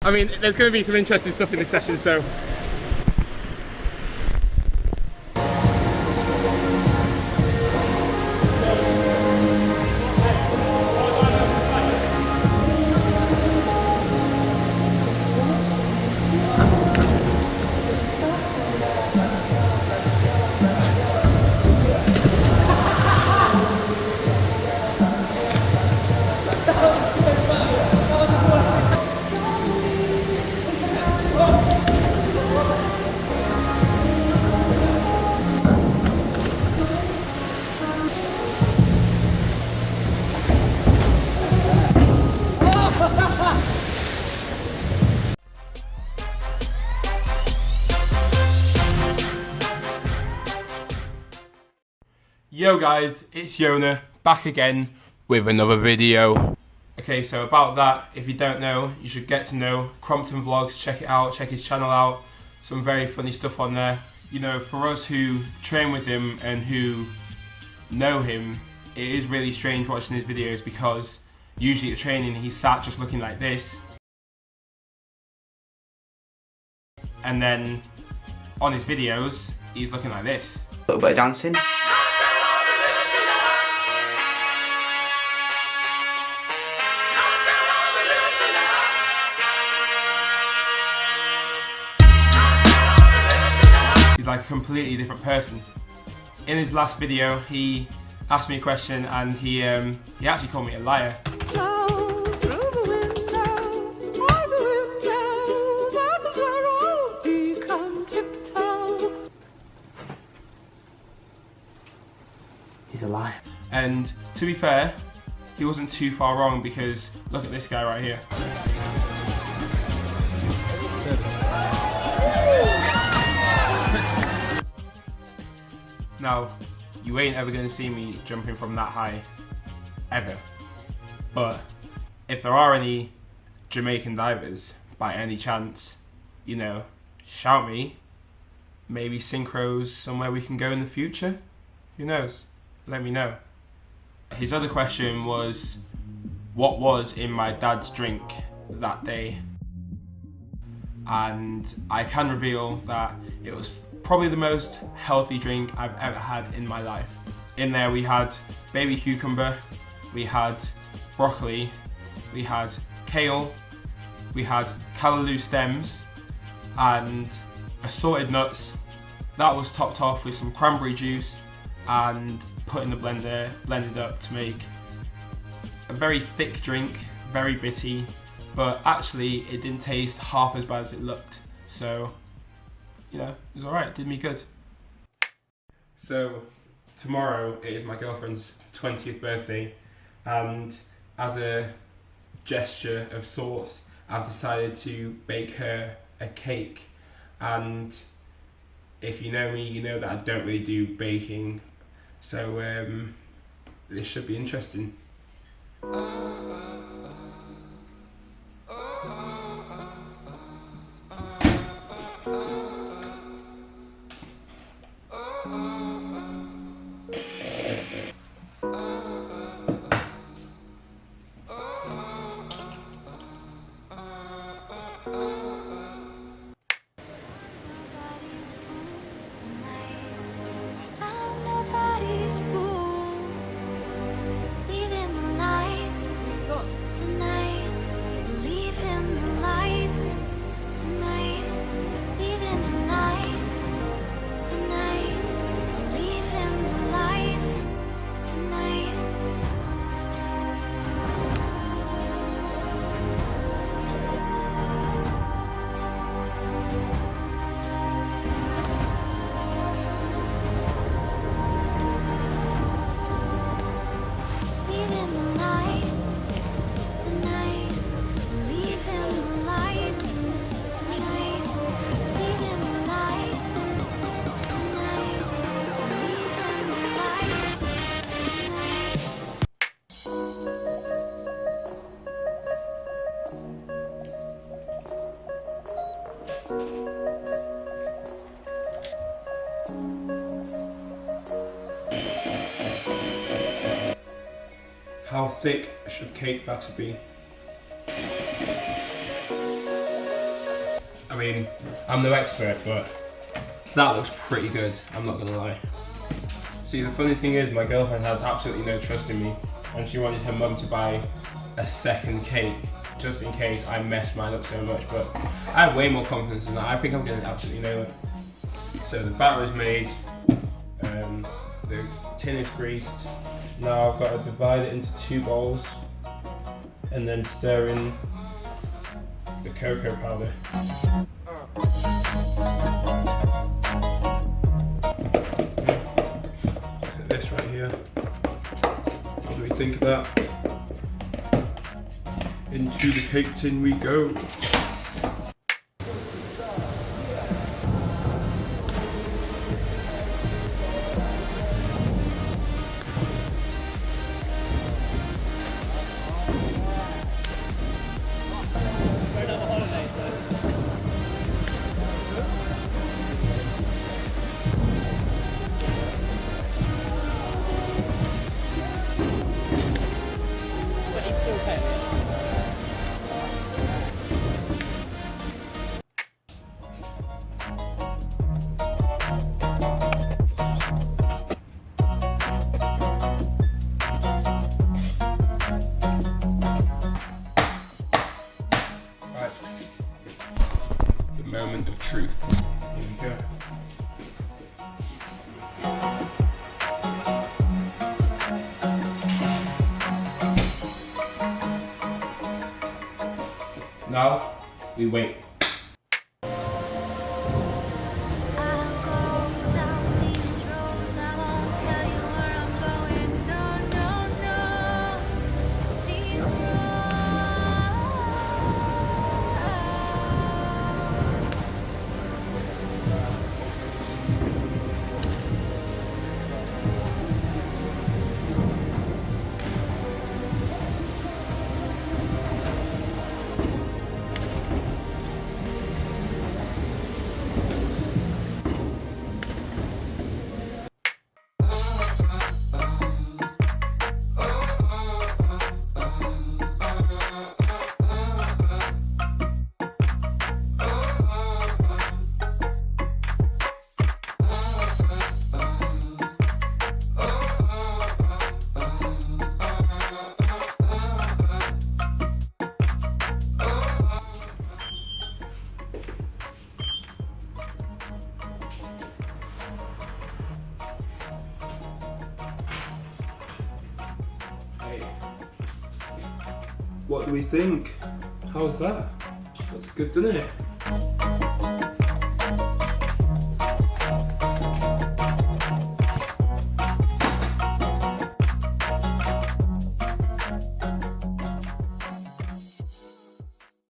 I mean, there's going to be some interesting stuff in this session, so. Yo guys, it's Yona, back again with another video. Okay, so about that, if you don't know, you should get to know Crompton Vlogs, check it out, check his channel out. Some very funny stuff on there. You know, for us who train with him and who know him, it is really strange watching his videos because usually at training he's sat just looking like this. And then on his videos, he's looking like this. A little bit of dancing. He's like a completely different person. In his last video, he asked me a question and he actually called me a liar. He's a liar. And to be fair, he wasn't too far wrong because look at this guy right here. Now, you ain't ever gonna see me jumping from that high, ever. But if there are any Jamaican divers, by any chance, you know, shout me. Maybe synchros somewhere we can go in the future. Who knows? Let me know. His other question was, what was in my dad's drink that day? And I can reveal that it was probably the most healthy drink I've ever had in my life. In there we had baby cucumber, we had broccoli, we had kale, we had callaloo stems and assorted nuts. That was topped off with some cranberry juice and put in the blender, blended up to make a very thick drink, very bitty, but actually it didn't taste half as bad as it looked. So, you know, it was alright, did me good. So, tomorrow it is my girlfriend's 20th birthday, and as a gesture of sorts, I've decided to bake her a cake. And if you know me, you know that I don't really do baking, so this should be interesting. How thick should cake batter be? mean, I'm no expert, but that looks pretty good, I'm not gonna lie. See, the funny thing is, my girlfriend has absolutely no trust in me, and she wanted her mum to buy a second cake, just in case I mess mine up so much, but I have way more confidence in that. I think I'm gonna absolutely nail it. So the batter is made, the tin is greased. Now I've got to divide it into 2 bowls, and then stir in the cocoa powder. This right here. What do we think of that? Into the cake tin we go. Moment of truth. Here we go. Now we wait. What do we think? How's that? That's good, doesn't it?